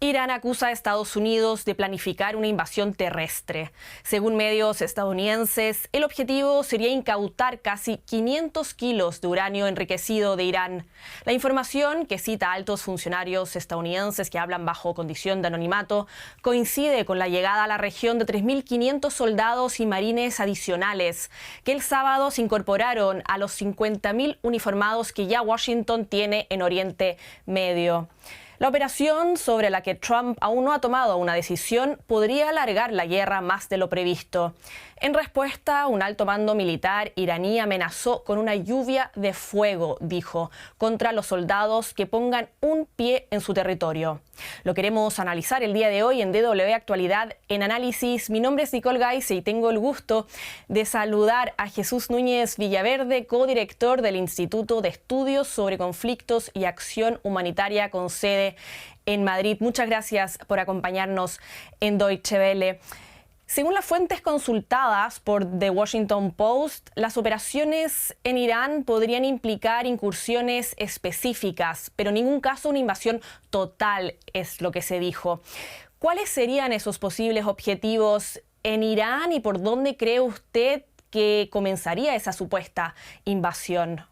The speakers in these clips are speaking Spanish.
Irán acusa a Estados Unidos de planificar una invasión terrestre. Según medios estadounidenses, el objetivo sería incautar casi 500 kilos de uranio enriquecido de Irán. La información, que cita a altos funcionarios estadounidenses que hablan bajo condición de anonimato, coincide con la llegada a la región de 3.500 soldados y marines adicionales, que el sábado se incorporaron a los 50.000 uniformados que ya Washington tiene en Oriente Medio. La operación, sobre la que Trump aún no ha tomado una decisión, podría alargar la guerra más de lo previsto. En respuesta, un alto mando militar iraní amenazó con una lluvia de fuego, dijo, contra los soldados que pongan un pie en su territorio. Lo queremos analizar el día de hoy en DW Actualidad en Análisis. Mi nombre es Nicole Gaise y tengo el gusto de saludar a Jesús Núñez Villaverde, codirector del Instituto de Estudios sobre Conflictos y Acción Humanitaria con sede en Madrid. Muchas gracias por acompañarnos en Deutsche Welle. Según las fuentes consultadas por The Washington Post, las operaciones en Irán podrían implicar incursiones específicas, pero en ningún caso una invasión total, es lo que se dijo. ¿Cuáles serían esos posibles objetivos en Irán y por dónde cree usted que comenzaría esa supuesta invasión?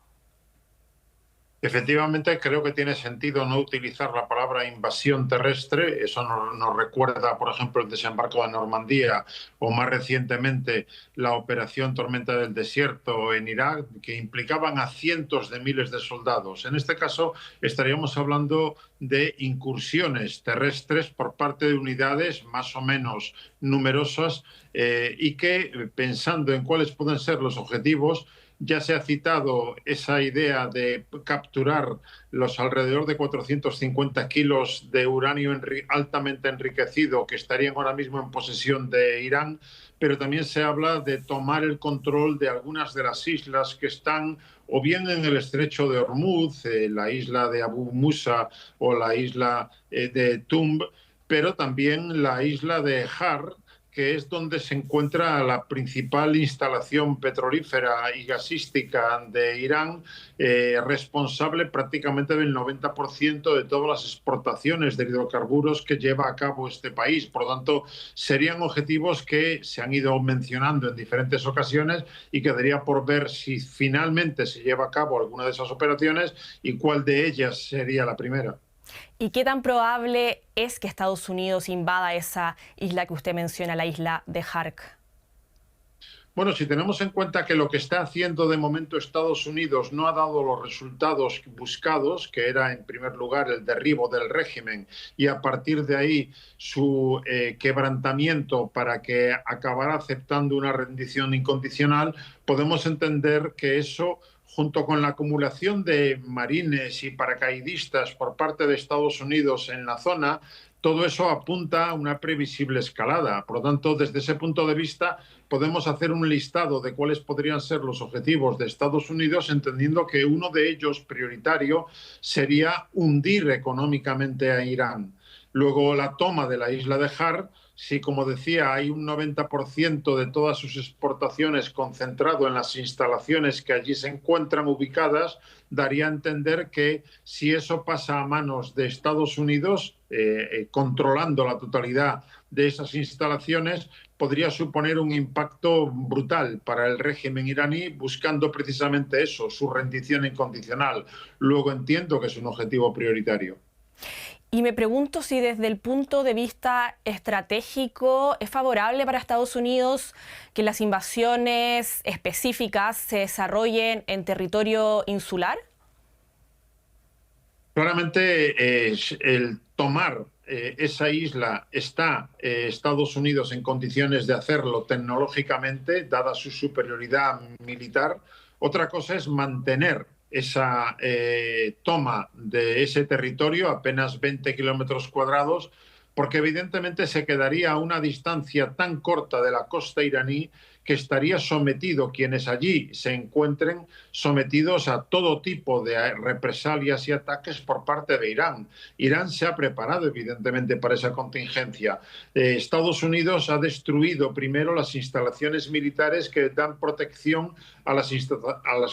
Efectivamente, creo que tiene sentido no utilizar la palabra invasión terrestre. Eso nos recuerda, por ejemplo, el desembarco de Normandía o más recientemente la operación Tormenta del Desierto en Irak, que implicaban a cientos de miles de soldados. En este caso, estaríamos hablando de incursiones terrestres por parte de unidades más o menos numerosas y que, pensando en cuáles pueden ser los objetivos, ya se ha citado esa idea de capturar los alrededor de 450 kilos de uranio altamente enriquecido que estarían ahora mismo en posesión de Irán, pero también se habla de tomar el control de algunas de las islas que están o bien en el estrecho de Hormuz, la isla de Abu Musa o la isla de Tumb, pero también la isla de Har, que es donde se encuentra la principal instalación petrolífera y gasística de Irán, responsable prácticamente del 90% de todas las exportaciones de hidrocarburos que lleva a cabo este país. Por lo tanto, serían objetivos que se han ido mencionando en diferentes ocasiones y quedaría por ver si finalmente se lleva a cabo alguna de esas operaciones y cuál de ellas sería la primera. ¿Y qué tan probable es que Estados Unidos invada esa isla que usted menciona, la isla de Hark? Bueno, si tenemos en cuenta que lo que está haciendo de momento Estados Unidos no ha dado los resultados buscados, que era en primer lugar el derribo del régimen y a partir de ahí su quebrantamiento para que acabara aceptando una rendición incondicional, podemos entender que eso, junto con la acumulación de marines y paracaidistas por parte de Estados Unidos en la zona, todo eso apunta a una previsible escalada. Por lo tanto, desde ese punto de vista, podemos hacer un listado de cuáles podrían ser los objetivos de Estados Unidos, entendiendo que uno de ellos, prioritario, sería hundir económicamente a Irán. Luego, la toma de la isla de Har. Si, como decía, hay un 90% de todas sus exportaciones concentrado en las instalaciones que allí se encuentran ubicadas, daría a entender que si eso pasa a manos de Estados Unidos, controlando la totalidad de esas instalaciones, podría suponer un impacto brutal para el régimen iraní, buscando precisamente eso, su rendición incondicional. Luego entiendo que es un objetivo prioritario. Y me pregunto si desde el punto de vista estratégico es favorable para Estados Unidos que las invasiones específicas se desarrollen en territorio insular. Claramente, el tomar esa isla está Estados Unidos en condiciones de hacerlo tecnológicamente, dada su superioridad militar. Otra cosa es mantener esa toma de ese territorio, apenas 20 kilómetros cuadrados, porque evidentemente se quedaría a una distancia tan corta de la costa iraní que estaría sometido, quienes allí se encuentren, sometidos a todo tipo de represalias y ataques por parte de Irán. Irán se ha preparado, evidentemente, para esa contingencia. Estados Unidos ha destruido primero las instalaciones militares que dan protección a las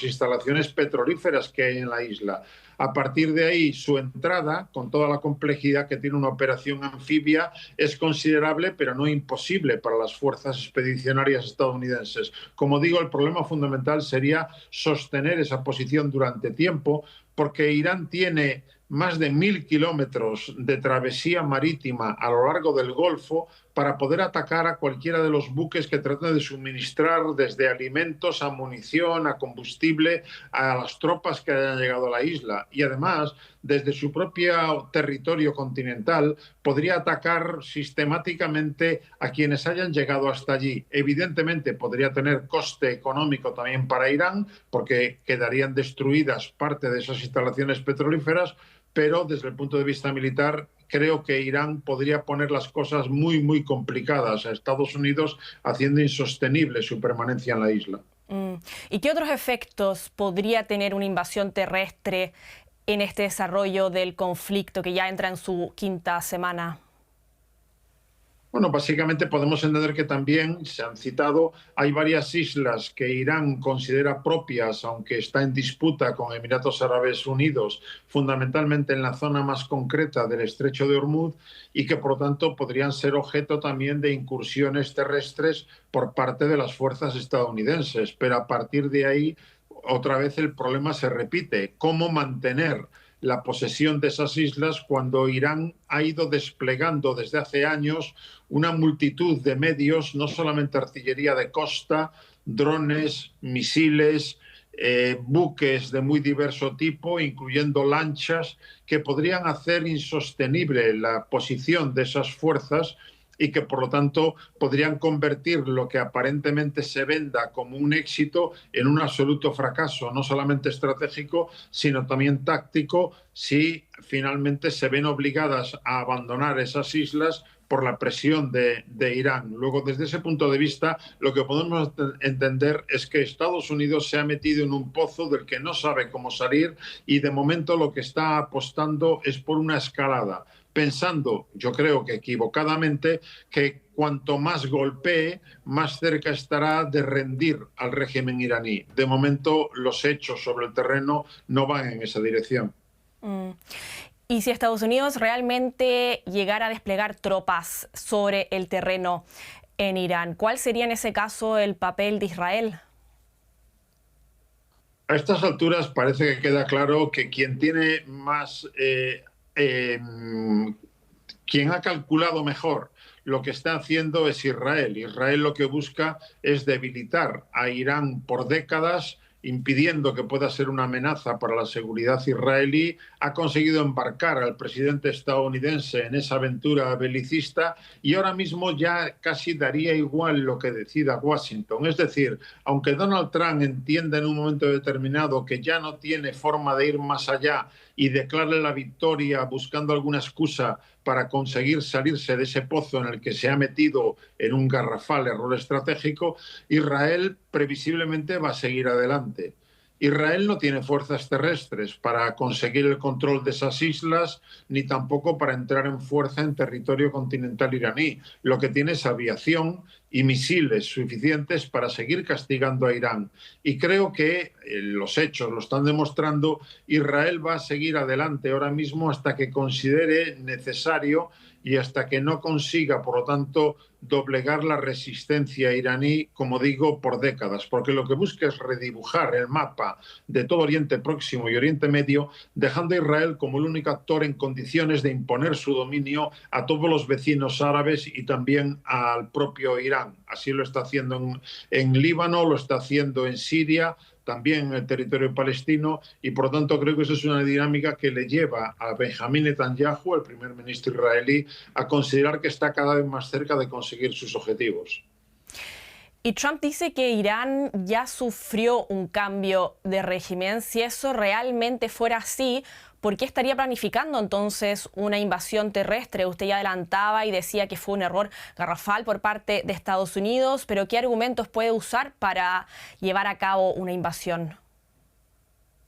instalaciones petrolíferas que hay en la isla. A partir de ahí, su entrada, con toda la complejidad que tiene una operación anfibia, es considerable, pero no imposible para las fuerzas expedicionarias estadounidenses. Como digo, el problema fundamental sería sostener esa posición durante tiempo, porque Irán tiene más de 1.000 kilómetros de travesía marítima a lo largo del Golfo para poder atacar a cualquiera de los buques que traten de suministrar desde alimentos a munición, a combustible, a las tropas que hayan llegado a la isla. Y además, desde su propio territorio continental, podría atacar sistemáticamente a quienes hayan llegado hasta allí. Evidentemente, podría tener coste económico también para Irán, porque quedarían destruidas parte de esas instalaciones petrolíferas, pero desde el punto de vista militar creo que Irán podría poner las cosas muy, muy complicadas a Estados Unidos, haciendo insostenible su permanencia en la isla. ¿Y qué otros efectos podría tener una invasión terrestre en este desarrollo del conflicto que ya entra en su quinta semana? Bueno, básicamente podemos entender que también se han citado, hay varias islas que Irán considera propias, aunque está en disputa con Emiratos Árabes Unidos, fundamentalmente en la zona más concreta del Estrecho de Hormuz, y que por lo tanto podrían ser objeto también de incursiones terrestres por parte de las fuerzas estadounidenses. Pero a partir de ahí, otra vez el problema se repite: ¿cómo mantener la posesión de esas islas cuando Irán ha ido desplegando desde hace años una multitud de medios, no solamente artillería de costa, drones, misiles, buques de muy diverso tipo, incluyendo lanchas, que podrían hacer insostenible la posición de esas fuerzas y que, por lo tanto, podrían convertir lo que aparentemente se venda como un éxito en un absoluto fracaso, no solamente estratégico, sino también táctico, si finalmente se ven obligadas a abandonar esas islas por la presión de Irán. Luego, desde ese punto de vista, lo que podemos entender es que Estados Unidos se ha metido en un pozo del que no sabe cómo salir, y de momento lo que está apostando es por una escalada, pensando, yo creo que equivocadamente, que cuanto más golpee, más cerca estará de rendir al régimen iraní. De momento, los hechos sobre el terreno no van en esa dirección. Y si Estados Unidos realmente llegara a desplegar tropas sobre el terreno en Irán, ¿cuál sería en ese caso el papel de Israel? A estas alturas parece que queda claro que quien tiene más... quien ha calculado mejor lo que está haciendo es Israel. Israel lo que busca es debilitar a Irán por décadas, impidiendo que pueda ser una amenaza para la seguridad israelí. Ha conseguido embarcar al presidente estadounidense en esa aventura belicista, y ahora mismo ya casi daría igual lo que decida Washington. Es decir, aunque Donald Trump entienda en un momento determinado que ya no tiene forma de ir más allá y declare la victoria buscando alguna excusa para conseguir salirse de ese pozo en el que se ha metido en un garrafal error estratégico, Israel previsiblemente va a seguir adelante. Israel no tiene fuerzas terrestres para conseguir el control de esas islas, ni tampoco para entrar en fuerza en territorio continental iraní. Lo que tiene es aviación y misiles suficientes para seguir castigando a Irán. Y creo que los hechos lo están demostrando. Israel va a seguir adelante ahora mismo hasta que considere necesario y hasta que no consiga, por lo tanto, doblegar la resistencia iraní, como digo, por décadas, porque lo que busca es redibujar el mapa de todo Oriente Próximo y Oriente Medio, dejando a Israel como el único actor en condiciones de imponer su dominio a todos los vecinos árabes y también al propio Irán. Así lo está haciendo en Líbano, lo está haciendo en Siria, también en el territorio palestino, y por lo tanto creo que esa es una dinámica que le lleva a Benjamín Netanyahu, el primer ministro israelí, a considerar que está cada vez más cerca de conseguir sus objetivos. Y Trump dice que Irán ya sufrió un cambio de régimen. Si eso realmente fuera así, ¿Por qué estaría planificando entonces una invasión terrestre? Usted ya adelantaba y decía que fue un error garrafal por parte de Estados Unidos, pero ¿qué argumentos puede usar para llevar a cabo una invasión?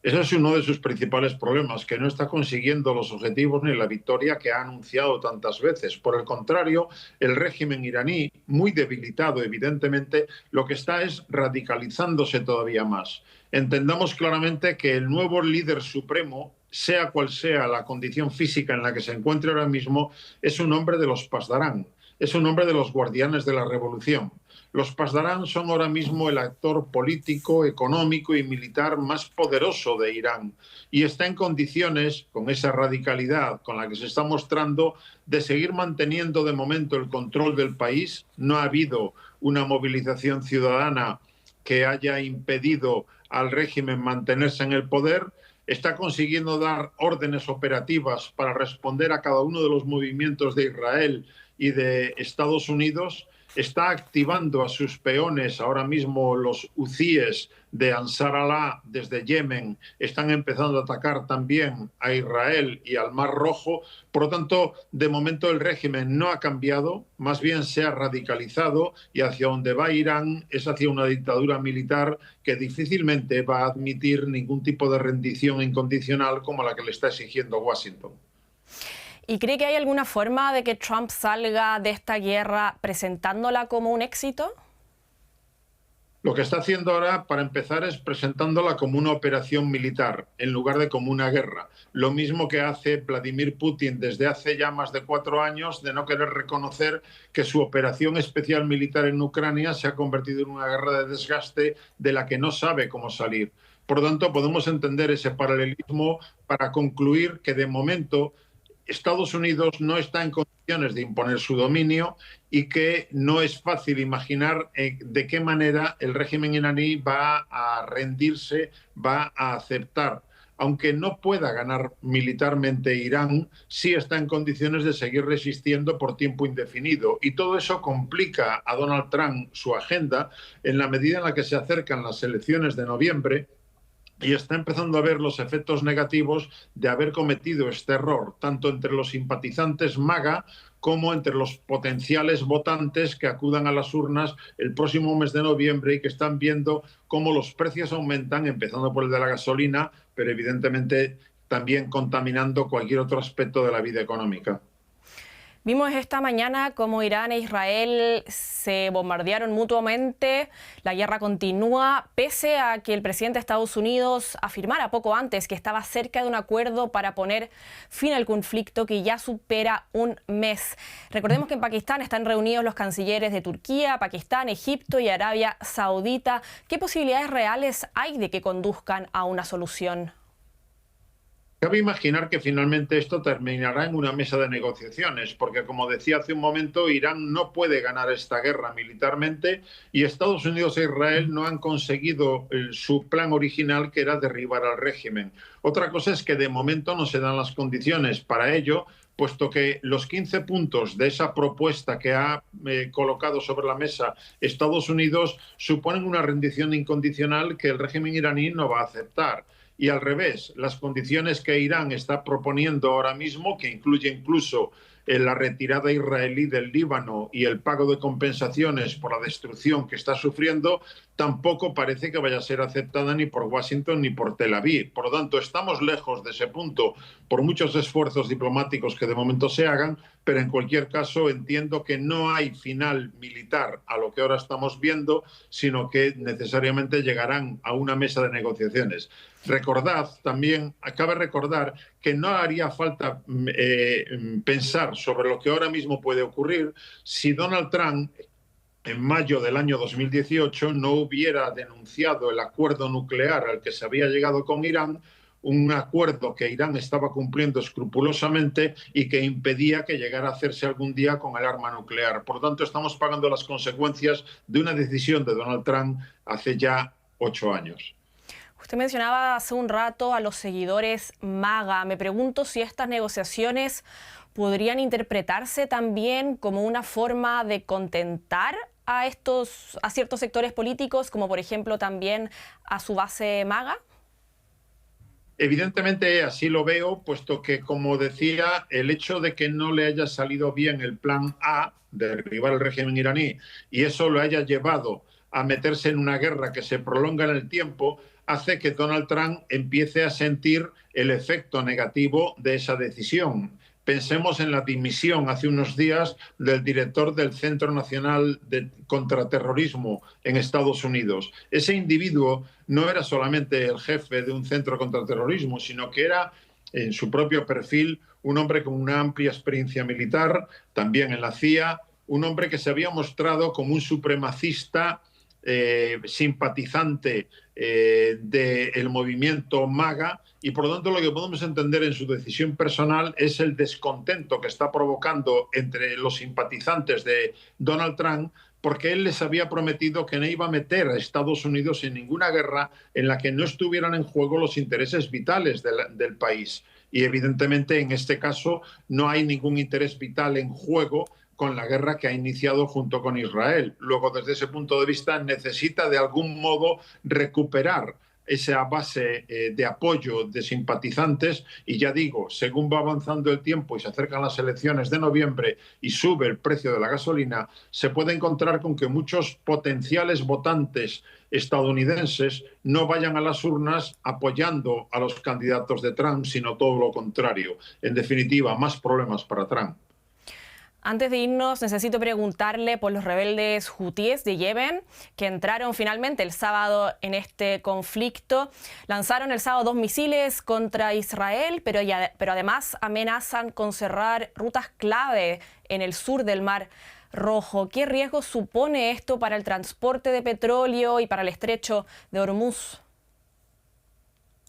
Ese es uno de sus principales problemas, que no está consiguiendo los objetivos ni la victoria que ha anunciado tantas veces. Por el contrario, el régimen iraní, muy debilitado evidentemente, lo que está es radicalizándose todavía más. Entendamos claramente que el nuevo líder supremo, sea cual sea la condición física en la que se encuentre ahora mismo, es un hombre de los Pasdarán, es un hombre de los guardianes de la revolución. Los Pasdarán son ahora mismo el actor político, económico y militar más poderoso de Irán y está en condiciones, con esa radicalidad con la que se está mostrando, de seguir manteniendo de momento el control del país. No ha habido una movilización ciudadana que haya impedido al régimen mantenerse en el poder. Está consiguiendo dar órdenes operativas para responder a cada uno de los movimientos de Israel y de Estados Unidos. Está activando a sus peones, ahora mismo los hutíes de Ansar Allah desde Yemen están empezando a atacar también a Israel y al Mar Rojo. Por lo tanto, de momento el régimen no ha cambiado, más bien se ha radicalizado y hacia donde va Irán es hacia una dictadura militar que difícilmente va a admitir ningún tipo de rendición incondicional como la que le está exigiendo Washington. ¿Y cree que hay alguna forma de que Trump salga de esta guerra presentándola como un éxito? Lo que está haciendo ahora, para empezar, es presentándola como una operación militar, en lugar de como una guerra. Lo mismo que hace Vladimir Putin desde hace ya más de 4 años, de no querer reconocer que su operación especial militar en Ucrania se ha convertido en una guerra de desgaste de la que no sabe cómo salir. Por lo tanto, podemos entender ese paralelismo para concluir que, de momento, Estados Unidos no está en condiciones de imponer su dominio y que no es fácil imaginar de qué manera el régimen iraní va a rendirse, va a aceptar. Aunque no pueda ganar militarmente Irán, sí está en condiciones de seguir resistiendo por tiempo indefinido. Y todo eso complica a Donald Trump su agenda en la medida en la que se acercan las elecciones de noviembre y está empezando a ver los efectos negativos de haber cometido este error, tanto entre los simpatizantes MAGA como entre los potenciales votantes que acudan a las urnas el próximo mes de noviembre y que están viendo cómo los precios aumentan, empezando por el de la gasolina, pero evidentemente también contaminando cualquier otro aspecto de la vida económica. Vimos esta mañana cómo Irán e Israel se bombardearon mutuamente. La guerra continúa, pese a que el presidente de Estados Unidos afirmara poco antes que estaba cerca de un acuerdo para poner fin al conflicto que ya supera un mes. Recordemos que en Pakistán están reunidos los cancilleres de Turquía, Pakistán, Egipto y Arabia Saudita. ¿Qué posibilidades reales hay de que conduzcan a una solución? Cabe imaginar que finalmente esto terminará en una mesa de negociaciones, porque como decía hace un momento, Irán no puede ganar esta guerra militarmente y Estados Unidos e Israel no han conseguido su plan original, que era derribar al régimen. Otra cosa es que de momento no se dan las condiciones para ello, puesto que los 15 puntos de esa propuesta que ha colocado sobre la mesa Estados Unidos suponen una rendición incondicional que el régimen iraní no va a aceptar. Y al revés, las condiciones que Irán está proponiendo ahora mismo, que incluye incluso la retirada israelí del Líbano y el pago de compensaciones por la destrucción que está sufriendo, tampoco parece que vaya a ser aceptada ni por Washington ni por Tel Aviv. Por lo tanto, estamos lejos de ese punto por muchos esfuerzos diplomáticos que de momento se hagan, pero en cualquier caso entiendo que no hay final militar a lo que ahora estamos viendo, sino que necesariamente llegarán a una mesa de negociaciones. Recordad también, cabe recordar que no haría falta pensar sobre lo que ahora mismo puede ocurrir si Donald Trump en mayo del año 2018 no hubiera denunciado el acuerdo nuclear al que se había llegado con Irán, un acuerdo que Irán estaba cumpliendo escrupulosamente y que impedía que llegara a hacerse algún día con el arma nuclear. Por lo tanto, estamos pagando las consecuencias de una decisión de Donald Trump hace ya 8 años. Usted mencionaba hace un rato a los seguidores MAGA. Me pregunto si estas negociaciones podrían interpretarse también como una forma de contentar a ciertos sectores políticos, como por ejemplo también a su base MAGA. Evidentemente así lo veo, puesto que, como decía, el hecho de que no le haya salido bien el plan A, de derribar el régimen iraní, y eso lo haya llevado a meterse en una guerra que se prolonga en el tiempo, hace que Donald Trump empiece a sentir el efecto negativo de esa decisión. Pensemos en la dimisión hace unos días del director del Centro Nacional de Contraterrorismo en Estados Unidos. Ese individuo no era solamente el jefe de un centro contraterrorismo, sino que era, en su propio perfil, un hombre con una amplia experiencia militar, también en la CIA, un hombre que se había mostrado como un supremacista simpatizante del movimiento MAGA, y por lo tanto lo que podemos entender en su decisión personal es el descontento que está provocando entre los simpatizantes de Donald Trump, porque él les había prometido que no iba a meter a Estados Unidos en ninguna guerra en la que no estuvieran en juego los intereses vitales del país. Y evidentemente en este caso no hay ningún interés vital en juego con la guerra que ha iniciado junto con Israel. Luego, desde ese punto de vista, necesita de algún modo recuperar esa base de apoyo de simpatizantes, y ya digo, según va avanzando el tiempo y se acercan las elecciones de noviembre y sube el precio de la gasolina, se puede encontrar con que muchos potenciales votantes estadounidenses no vayan a las urnas apoyando a los candidatos de Trump, sino todo lo contrario. En definitiva, más problemas para Trump. Antes de irnos, necesito preguntarle por los rebeldes hutíes de Yemen, que entraron finalmente el sábado en este conflicto. Lanzaron el sábado 2 misiles contra Israel, pero además amenazan con cerrar rutas clave en el sur del Mar Rojo. ¿Qué riesgo supone esto para el transporte de petróleo y para el estrecho de Hormuz?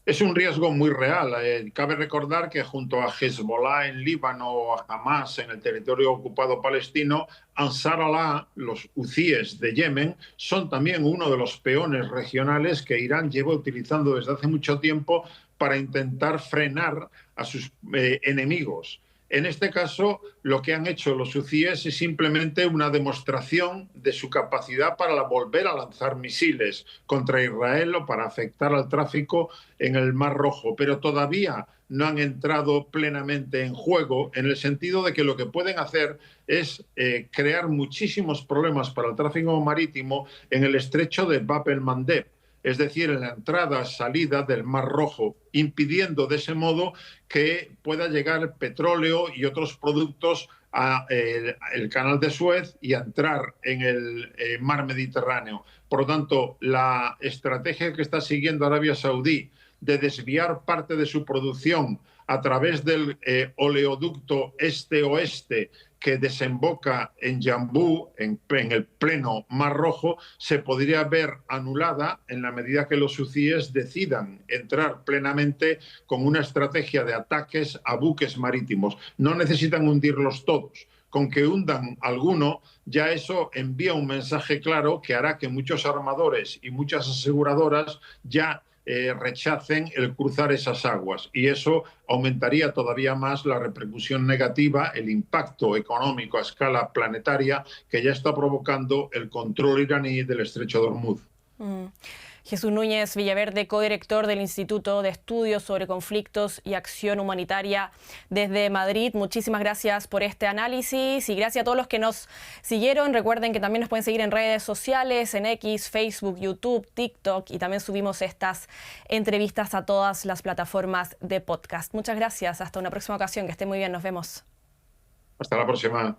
Es un riesgo muy real. Cabe recordar que junto a Hezbollah en Líbano o a Hamas en el territorio ocupado palestino, Ansar Allah, los hutíes de Yemen, son también uno de los peones regionales que Irán lleva utilizando desde hace mucho tiempo para intentar frenar a sus enemigos. En este caso, lo que han hecho los hutíes es simplemente una demostración de su capacidad para volver a lanzar misiles contra Israel o para afectar al tráfico en el Mar Rojo, pero todavía no han entrado plenamente en juego, en el sentido de que lo que pueden hacer es crear muchísimos problemas para el tráfico marítimo en el estrecho de Bab el-Mandeb, es decir, en la entrada-salida del Mar Rojo, impidiendo de ese modo que pueda llegar petróleo y otros productos al canal de Suez y a entrar en el mar Mediterráneo. Por lo tanto, la estrategia que está siguiendo Arabia Saudí de desviar parte de su producción a través del oleoducto este-oeste que desemboca en Yambú, en el pleno Mar Rojo, se podría ver anulada en la medida que los hutíes decidan entrar plenamente con una estrategia de ataques a buques marítimos. No necesitan hundirlos todos. Con que hundan alguno, ya eso envía un mensaje claro que hará que muchos armadores y muchas aseguradoras ya rechacen el cruzar esas aguas, y eso aumentaría todavía más la repercusión negativa, el impacto económico a escala planetaria que ya está provocando el control iraní del estrecho de Hormuz. Jesús Núñez Villaverde, codirector del Instituto de Estudios sobre Conflictos y Acción Humanitaria desde Madrid. Muchísimas gracias por este análisis y gracias a todos los que nos siguieron. Recuerden que también nos pueden seguir en redes sociales, en X, Facebook, YouTube, TikTok, y también subimos estas entrevistas a todas las plataformas de podcast. Muchas gracias. Hasta una próxima ocasión. Que estén muy bien. Nos vemos. Hasta la próxima.